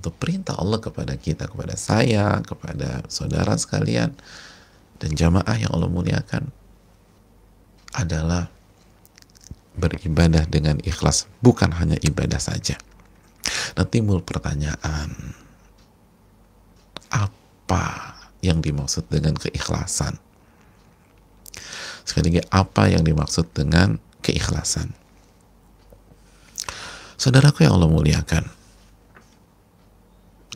satu perintah Allah kepada kita, kepada saya, kepada saudara sekalian, dan jamaah yang Allah muliakan, adalah beribadah dengan ikhlas, bukan hanya ibadah saja. Nah, timbul pertanyaan, apa yang dimaksud dengan keikhlasan? Sekali lagi, apa yang dimaksud dengan keikhlasan? Saudaraku yang Allah muliakan,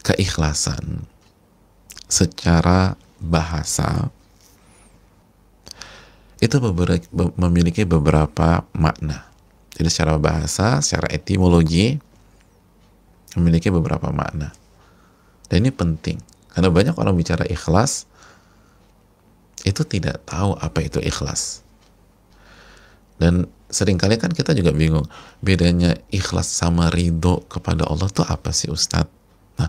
keikhlasan secara bahasa itu memiliki beberapa makna. Jadi secara bahasa, secara etimologi memiliki beberapa makna. Dan ini penting, karena banyak orang bicara ikhlas itu tidak tahu apa itu ikhlas. Dan seringkali kan kita juga bingung, bedanya ikhlas sama ridho kepada Allah itu apa sih Ustadz? Nah,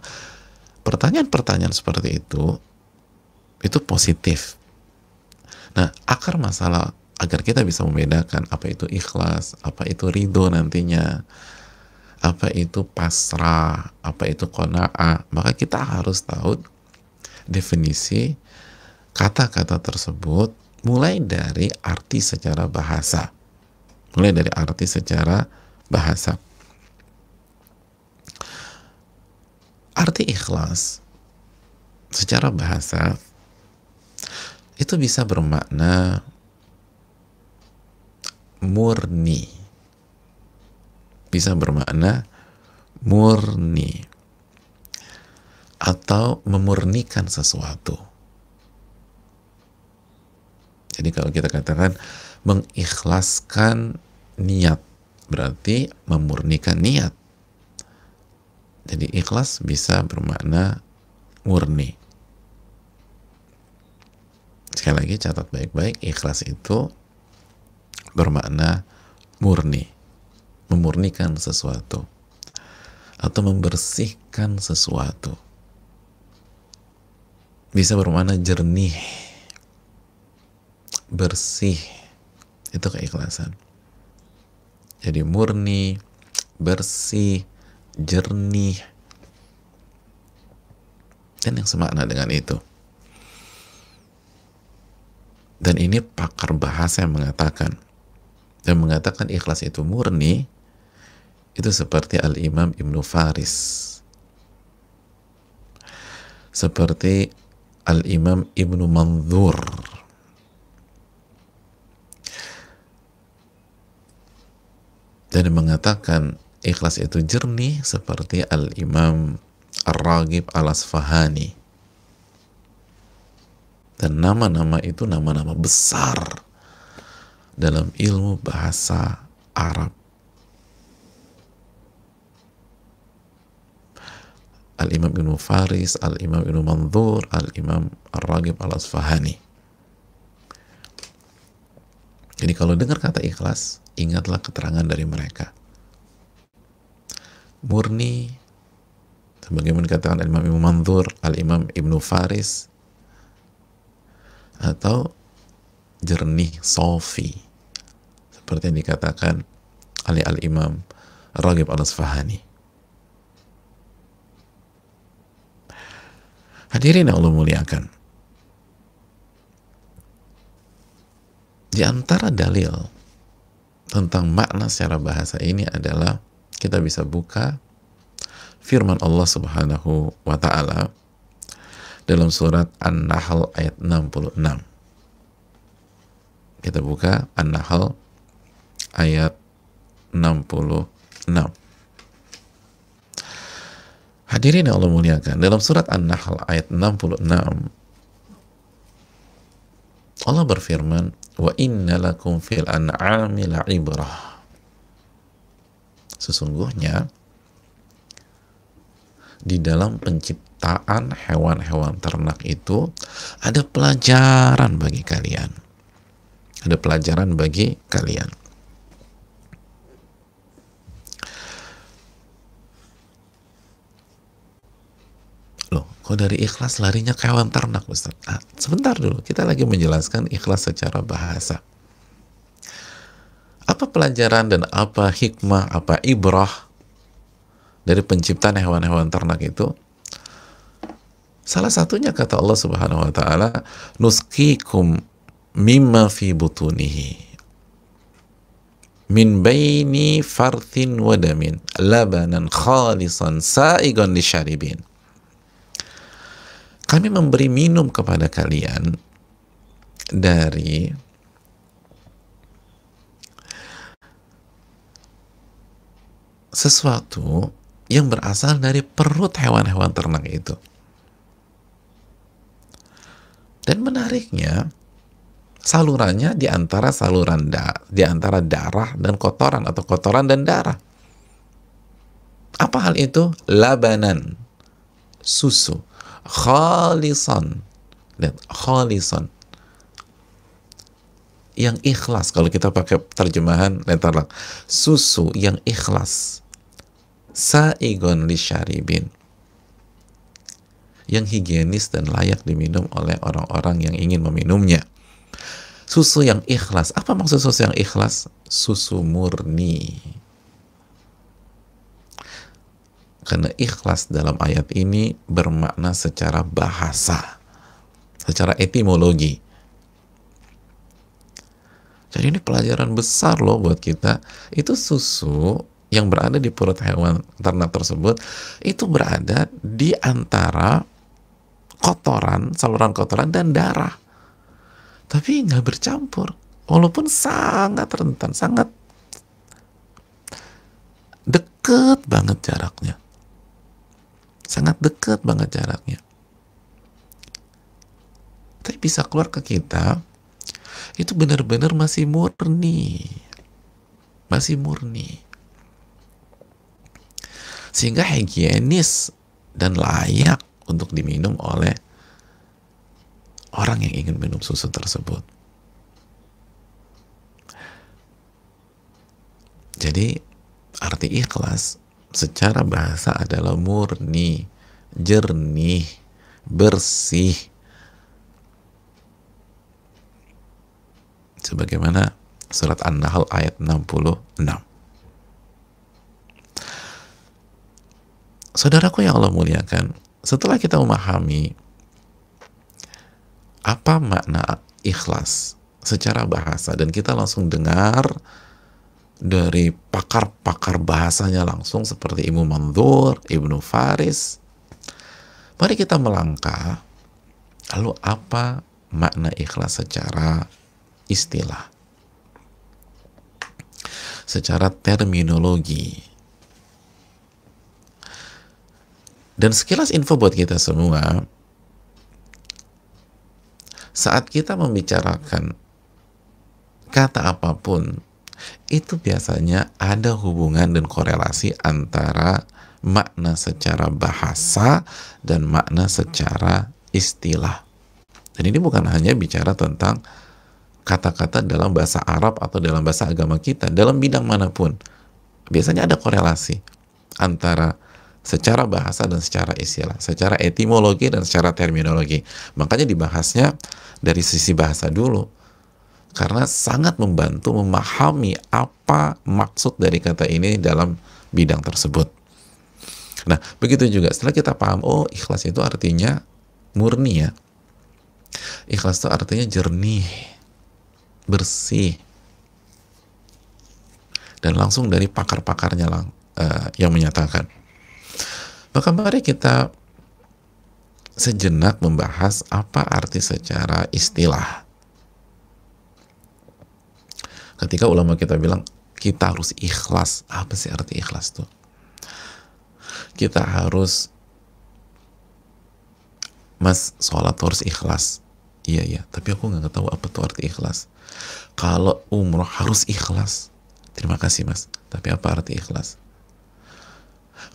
pertanyaan-pertanyaan seperti itu positif. Nah, akar masalah agar kita bisa membedakan apa itu ikhlas, apa itu ridho nantinya, apa itu pasrah, apa itu qanaah, maka kita harus tahu definisi kata-kata tersebut mulai dari arti secara bahasa. Mulai dari arti secara bahasa. Arti ikhlas secara bahasa itu bisa bermakna murni. Bisa bermakna murni atau memurnikan sesuatu. Jadi kalau kita katakan mengikhlaskan niat, berarti memurnikan niat. Jadi ikhlas bisa bermakna murni. Sekali lagi catat baik-baik, ikhlas itu bermakna murni, memurnikan sesuatu atau membersihkan sesuatu. Bisa bermakna jernih, bersih, itu keikhlasan. Jadi murni, bersih, jernih, dan yang semakna dengan itu. Dan ini pakar bahasa yang mengatakan ikhlas itu murni, itu seperti Al-Imam Ibnu Faris, seperti Al-Imam Ibnu Manzur, dan mengatakan ikhlas itu jernih seperti Al-Imam Ar-Raghib Al-Asfahani. Dan nama-nama itu nama-nama besar dalam ilmu bahasa Arab. Al-Imam Ibnu Faris, Al-Imam Ibnu Manzur, Al-Imam Ar-Raghib Al-Asfahani. Jadi kalau dengar kata ikhlas, ingatlah keterangan dari mereka. Murni, sebagaimana dikatakan Al-Imam Ibnu Manzur, Al-Imam Ibnu Faris, atau jernih, sofi, seperti yang dikatakan oleh Al-Imam Raghib Al-Asfahani. Hadirin yang Allah muliakan, di antara dalil tentang makna secara bahasa ini adalah kita bisa buka firman Allah Subhanahu wa ta'ala dalam surat An-Nahl ayat 66. Kita buka An-Nahl ayat 66. Hadirin yang Allah muliakan, dalam surat An-Nahl ayat 66 Allah berfirman, wa inna lakum fil an'ami la'ibrah. Sesungguhnya di dalam penciptaan hewan-hewan ternak itu ada pelajaran bagi kalian. Ada pelajaran bagi kalian. Loh, kok dari ikhlas larinya ke hewan ternak, Ustaz? Sebentar dulu, kita lagi menjelaskan ikhlas secara bahasa. Apa pelajaran dan apa hikmah, apa ibrah dari penciptaan hewan-hewan ternak itu, salah satunya kata Allah Subhanahu wa taala, nusqikum mimma fi butunihi min baini farthin wa damin labanan khalisan sa'igan lisyaribin. Kami memberi minum kepada kalian dari sesuatu yang berasal dari perut hewan-hewan ternak itu. Dan menariknya, salurannya di antara di antara darah dan kotoran, atau kotoran dan darah. Apa hal itu? Labanan, susu, khalisan, lihat, khalisan, yang ikhlas. Kalau kita pakai terjemahan letterlock, susu yang ikhlas, sa'igon lisyaribin, yang higienis dan layak diminum oleh orang-orang yang ingin meminumnya. Susu yang ikhlas. Apa maksud susu yang ikhlas? Susu murni. Karena ikhlas dalam ayat ini bermakna secara bahasa, secara etimologi. Jadi ini pelajaran besar loh buat kita. Itu susu yang berada di perut hewan ternak tersebut, itu berada di antara kotoran, saluran kotoran dan darah. Tapi nggak bercampur, walaupun sangat rentan, sangat deket banget jaraknya, sangat deket banget jaraknya. Tapi bisa keluar ke kita, itu benar-benar masih murni, masih murni, sehingga higienis dan layak untuk diminum oleh orang yang ingin minum susu tersebut. Jadi arti ikhlas secara bahasa adalah murni, jernih, bersih. Sebagaimana surat An-Nahl ayat 66. Saudaraku yang Allah muliakan, setelah kita memahami apa makna ikhlas secara bahasa, dan kita langsung dengar dari pakar-pakar bahasanya langsung seperti Ibnu Mandzur, Ibnu Faris, mari kita melangkah. Lalu apa makna ikhlas secara istilah, secara terminologi? Dan sekilas info buat kita semua, saat kita membicarakan kata apapun, itu biasanya ada hubungan dan korelasi antara makna secara bahasa dan makna secara istilah. Dan ini bukan hanya bicara tentang kata-kata dalam bahasa Arab atau dalam bahasa agama kita, dalam bidang manapun biasanya ada korelasi antara secara bahasa dan secara istilah, secara etimologi dan secara terminologi. Makanya dibahasnya dari sisi bahasa dulu, karena sangat membantu memahami apa maksud dari kata ini dalam bidang tersebut. Nah, begitu juga setelah kita paham, oh ikhlas itu artinya murni ya, ikhlas itu artinya jernih, bersih, dan langsung dari pakar-pakarnya yang menyatakan. Maka mari kita sejenak membahas apa arti secara istilah. Ketika ulama kita bilang kita harus ikhlas, apa sih arti ikhlas tuh? Kita harus, mas, sholat harus ikhlas. Iya, tapi aku nggak tahu apa tuh arti ikhlas. Kalau umroh harus ikhlas. Terima kasih mas, tapi apa arti ikhlas?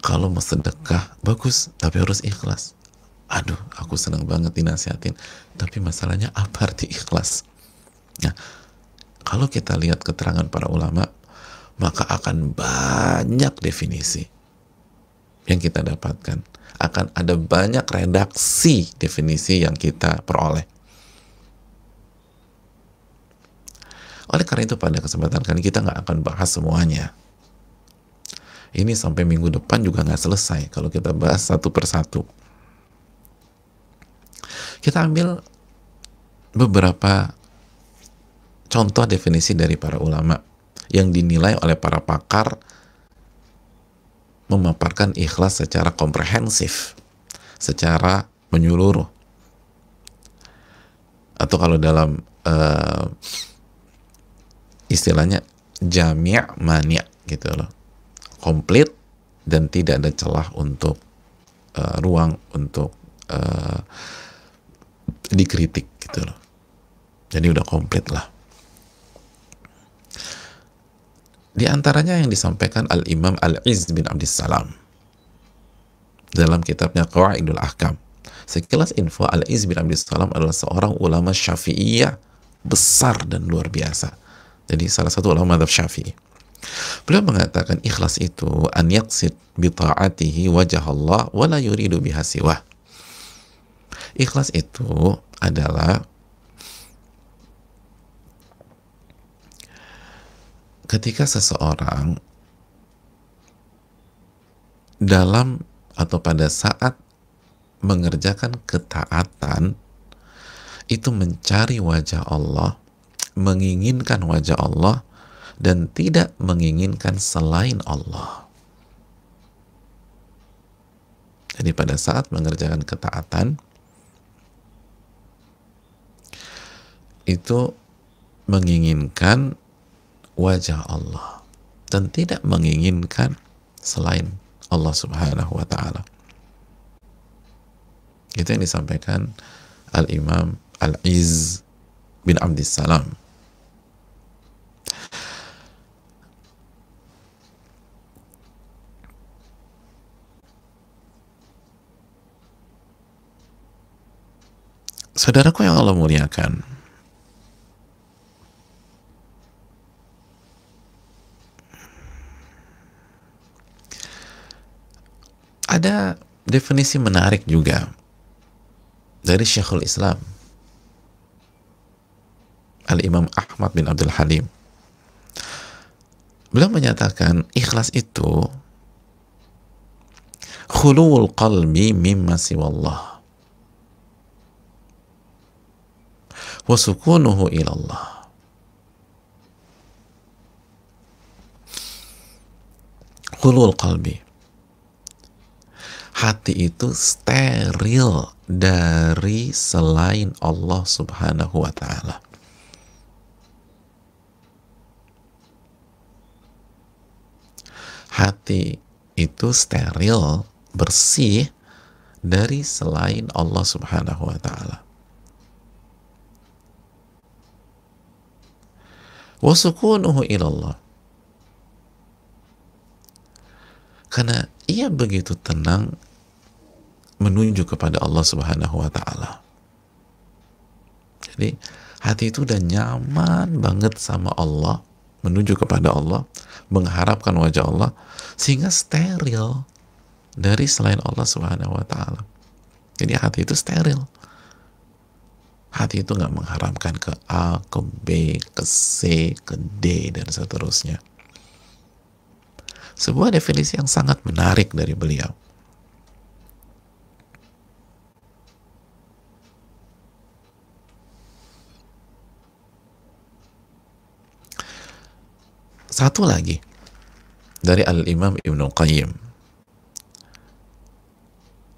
Kalau mau sedekah, bagus, tapi harus ikhlas. Aduh, aku senang banget dinasihatin, tapi masalahnya apa arti ikhlas? Nah, kalau kita lihat keterangan para ulama, maka akan banyak definisi yang kita dapatkan. Akan ada banyak redaksi definisi yang kita peroleh. Oleh karena itu pada kesempatan kali kita nggak akan bahas semuanya. Ini sampai minggu depan juga nggak selesai kalau kita bahas satu persatu. Kita ambil beberapa contoh definisi dari para ulama yang dinilai oleh para pakar memaparkan ikhlas secara komprehensif, secara menyeluruh. Atau kalau dalam istilahnya jami' mani' gitu loh, komplit dan tidak ada celah untuk ruang untuk dikritik gitu loh. Jadi udah komplit lah. Di antaranya yang disampaikan Al-Imam Al-Izz bin Abdissalam dalam kitabnya Qawaidul Ahkam. Sekilas info, Al-Izz bin Abdissalam adalah seorang ulama Syafi'iyah besar dan luar biasa. Jadi salah satu ulama mazhab Syafi'i. Beliau mengatakan ikhlas itu an yaqsid bi ta'atihi wajah Allah wa la yuridu biha siwah. Ikhlas itu adalah ketika seseorang dalam atau pada saat mengerjakan ketaatan itu mencari wajah Allah, menginginkan wajah Allah dan tidak menginginkan selain Allah. Jadi pada saat mengerjakan ketaatan itu menginginkan wajah Allah dan tidak menginginkan selain Allah Subhanahu wa ta'ala. Itu yang disampaikan Al-Imam Al-Izz bin Abdissalam. Saudaraku yang Allah muliakan, ada definisi menarik juga dari Syekhul Islam Al-Imam Ahmad bin Abdul Halim. Beliau menyatakan ikhlas itu khuluwul qalbi mimma siwallah wa sukunuhu ilallah. Khuluwul qalbi, hati itu steril dari selain Allah Subhanahu wa ta'ala. Hati itu steril, bersih dari selain Allah Subhanahu wa ta'ala. Wa sukunuhu ilallah, karena ia begitu tenang menuju kepada Allah Subhanahu wa ta'ala. Jadi hati itu udah nyaman banget sama Allah, menuju kepada Allah, mengharapkan wajah Allah, sehingga steril dari selain Allah Subhanahu wa ta'ala. Jadi hati itu steril. Hati itu nggak mengharapkan ke A, ke B, ke C, ke D, dan seterusnya. Sebuah definisi yang sangat menarik dari beliau. Satu lagi dari Al-Imam Ibnul Qayyim.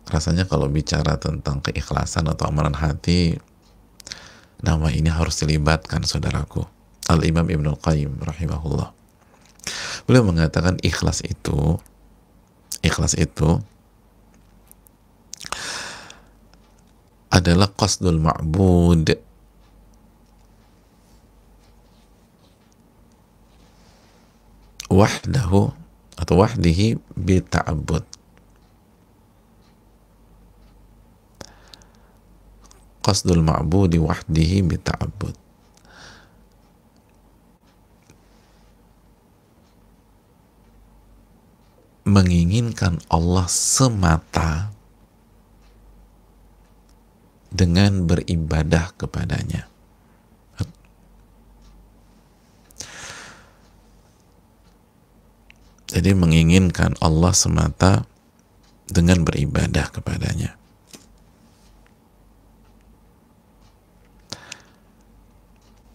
Rasanya kalau bicara tentang keikhlasan atau amalan hati, nama ini harus dilibatkan, saudaraku. Al-Imam Ibnul Qayyim rahimahullah. Beliau mengatakan ikhlas itu adalah qasdul ma'bud wahdahu atau wahdihi bita'abbud. Qasdul ma'budi wahdihi bita'abbud, menginginkan Allah semata dengan beribadah kepadanya. Jadi menginginkan Allah semata dengan beribadah kepadanya.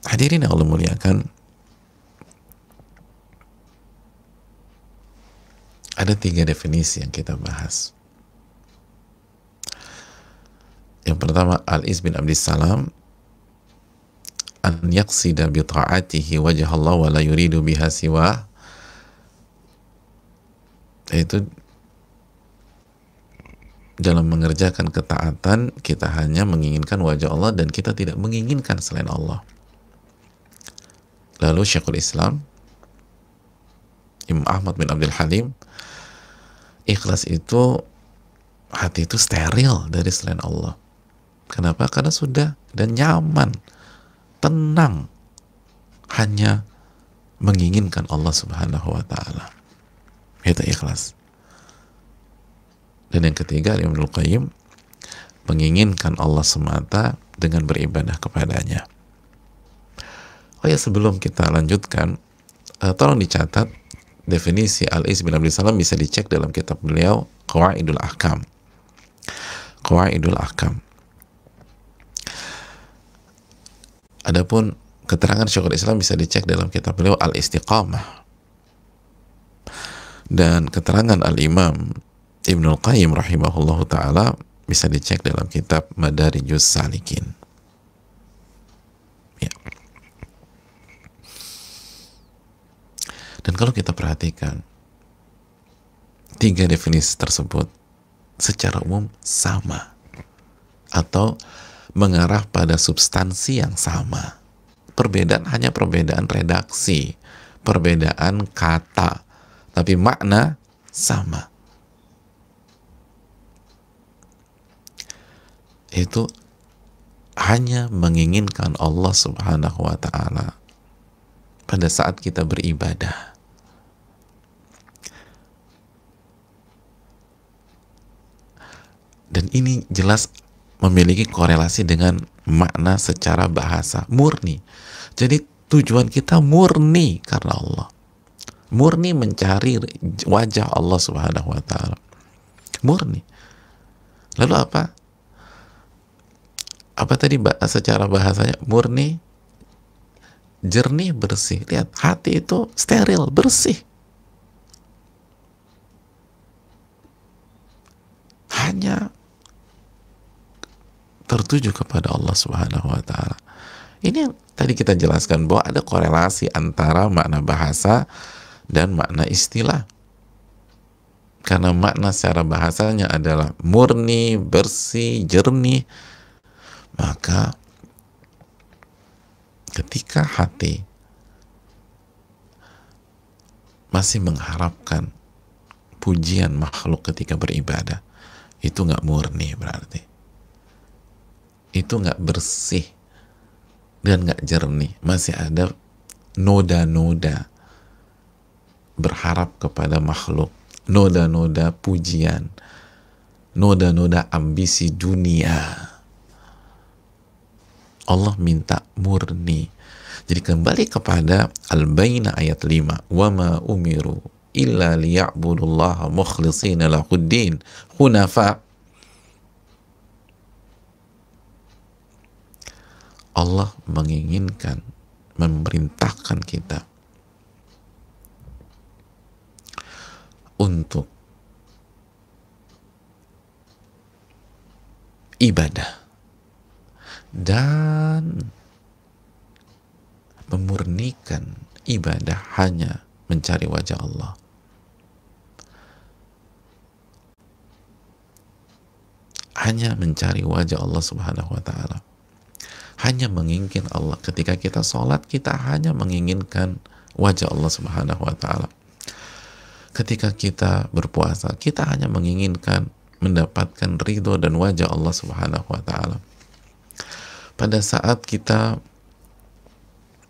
Hadirin yang Allah muliakan, ada 3 definisi yang kita bahas. Yang pertama, Al-Iz bin Abdissalam, an yaqsida bi ta'atihi wajah Allah wa la yuridu biha siwa, yaitu dalam mengerjakan ketaatan kita hanya menginginkan wajah Allah dan kita tidak menginginkan selain Allah. Lalu Syekhul Islam Imam Ahmad bin Abdul Halim, ikhlas itu, hati itu steril dari selain Allah. Kenapa? Karena sudah dan nyaman, tenang, hanya menginginkan Allah Subhanahu wa ta'ala. Itu ikhlas. Dan yang ketiga, Imam Al-Qayyim, menginginkan Allah semata dengan beribadah kepadanya. Oh ya, sebelum kita lanjutkan, tolong dicatat definisi Al-Iz bin Abdissalam, bisa dicek dalam kitab beliau Qawaidul Ahkam. Qawaidul Ahkam. Adapun keterangan Syekhul Islam bisa dicek dalam kitab beliau Al-Istiqamah. Dan keterangan Al-Imam Ibnul Qayyim rahimahullahu ta'ala bisa dicek dalam kitab Madarijus Salikin. Ya. Dan kalau kita perhatikan, 3 definisi tersebut secara umum sama atau mengarah pada substansi yang sama. Perbedaan hanya perbedaan redaksi, perbedaan kata, tapi makna sama. Itu hanya menginginkan Allah Subhanahu wa ta'ala pada saat kita beribadah. Dan ini jelas memiliki korelasi dengan makna secara bahasa murni. Jadi tujuan kita murni karena Allah, murni mencari wajah Allah Subhanahu wa ta'ala, murni. Lalu apa tadi secara bahasanya? Murni, jernih, bersih. Lihat, hati itu steril, bersih, hanya tertuju kepada Allah Subhanahu wa ta'ala. Ini yang tadi kita jelaskan, bahwa ada korelasi antara makna bahasa dan makna istilah. Karena makna secara bahasanya adalah murni, bersih, jernih, maka ketika hati masih mengharapkan pujian makhluk ketika beribadah, itu nggak murni, berarti itu nggak bersih dan nggak jernih, masih ada noda-noda berharap kepada makhluk, noda-noda pujian, noda-noda ambisi dunia. Allah minta murni. Jadi kembali kepada Al-Bayyinah ayat 5, wa ma umiru illa liya'budullaha mukhlishina lahuddin hunafa. Allah menginginkan, memerintahkan kita untuk ibadah dan memurnikan ibadah hanya mencari wajah Allah. Hanya mencari wajah Allah Subhanahu wa ta'ala. Hanya menginginkan Allah. Ketika kita sholat, kita hanya menginginkan wajah Allah Subhanahu wa ta'ala. Ketika kita berpuasa, kita hanya menginginkan mendapatkan ridho dan wajah Allah Subhanahu wa ta'ala. Pada saat kita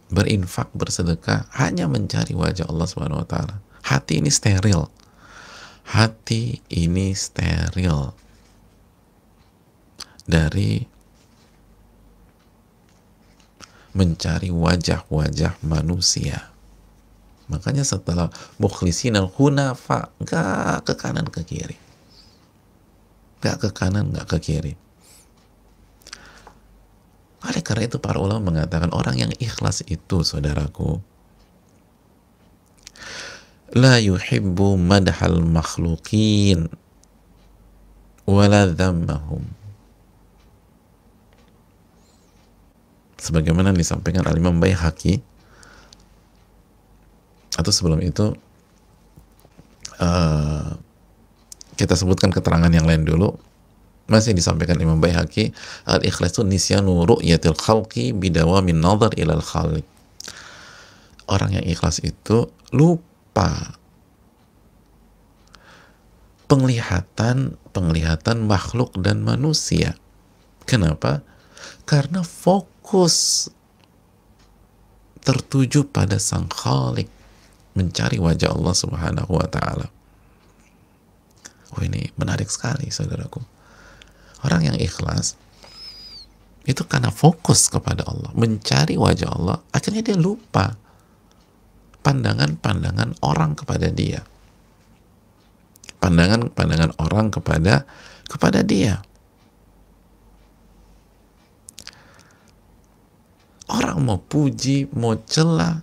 berinfak, bersedekah, hanya mencari wajah Allah Subhanahu wa ta'ala. Hati ini steril. Hati ini steril dari mencari wajah-wajah manusia. Makanya setelah mukhlisin al hunafa, nggak ke kanan ke kiri, nggak ke kanan nggak ke kiri. Oleh karena itu para ulama mengatakan orang yang ikhlas itu, saudaraku, la yuhibbu madhal makhluqin wala dhammahum. Sebagaimana disampaikan Al-Imam Baihaqi, atau sebelum itu kita sebutkan keterangan yang lain dulu. Masih disampaikan Imam Baihaqi, al-ikhlas itu nisyanu ru'yatil khalqi bidawamin nazar ilal khaliq. Orang yang ikhlas itu lupa penglihatan makhluk dan manusia. Kenapa? Karena fokus tertuju pada sang khalik, mencari wajah Allah Subhanahu wa ta'ala. Oh, ini menarik sekali, saudaraku. Orang yang ikhlas itu karena fokus kepada Allah, mencari wajah Allah, akhirnya dia lupa pandangan-pandangan orang kepada dia, pandangan-pandangan orang kepada dia. Orang mau puji, mau celah,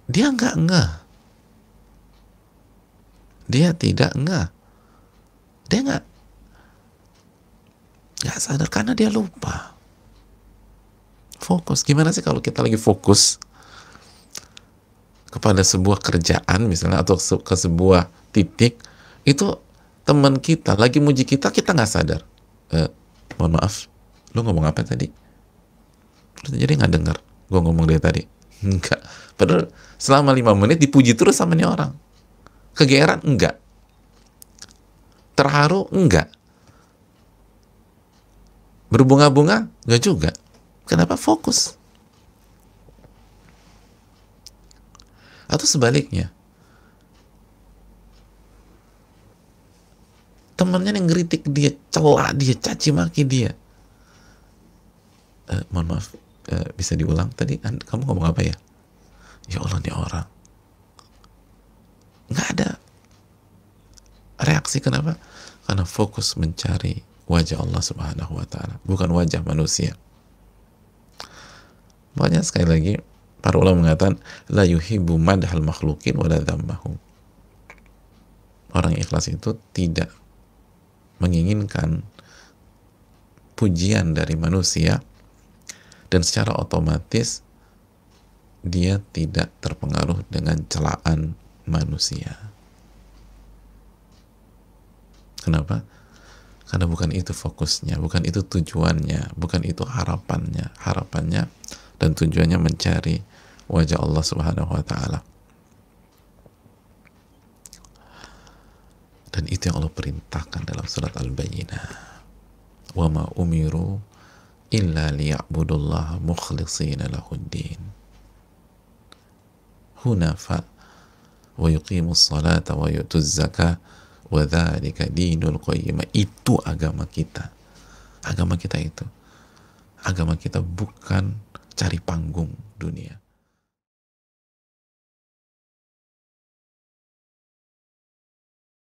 dia nggak ngeh, dia tidak ngeh, dia nggak sadar karena dia lupa fokus. Gimana sih kalau kita lagi fokus kepada sebuah kerjaan misalnya, atau ke sebuah titik, itu teman kita lagi muji kita nggak sadar, mohon maaf, lu ngomong apa tadi? Jadi nggak dengar gue ngomong dari tadi. Enggak, padahal selama 5 menit dipuji terus sama nih orang. Kegeeran? Enggak. Terharu? Enggak. Berbunga-bunga? Enggak juga. Kenapa? Fokus. Atau sebaliknya, temannya yang ngeritik dia, celak dia, caci maki dia, mohon maaf, bisa diulang tadi kamu ngomong apa ya? Ya Allah, nih orang nggak ada reaksi. Kenapa? Karena fokus mencari wajah Allah Subhanahu wa ta'ala, bukan wajah manusia. Makanya sekali lagi para ulama mengatakan la yuhibbu madhal makhlukin wala dhammahum. Orang ikhlas itu tidak menginginkan pujian dari manusia, dan secara otomatis dia tidak terpengaruh dengan celaan manusia. Kenapa? Karena bukan itu fokusnya, bukan itu tujuannya, bukan itu harapannya. Harapannya dan tujuannya mencari wajah Allah Subhanahu wa ta'ala. Dan itu yang Allah perintahkan dalam surat Al-Bayyinah. Wa ma umiru illa liya'budullaha mukhlishina lahuddin hunafa wa yuqimus salata wa yutuz zakah wa dzalika dinul qayyimah. Itu agama kita. Agama kita itu, agama kita bukan cari panggung dunia.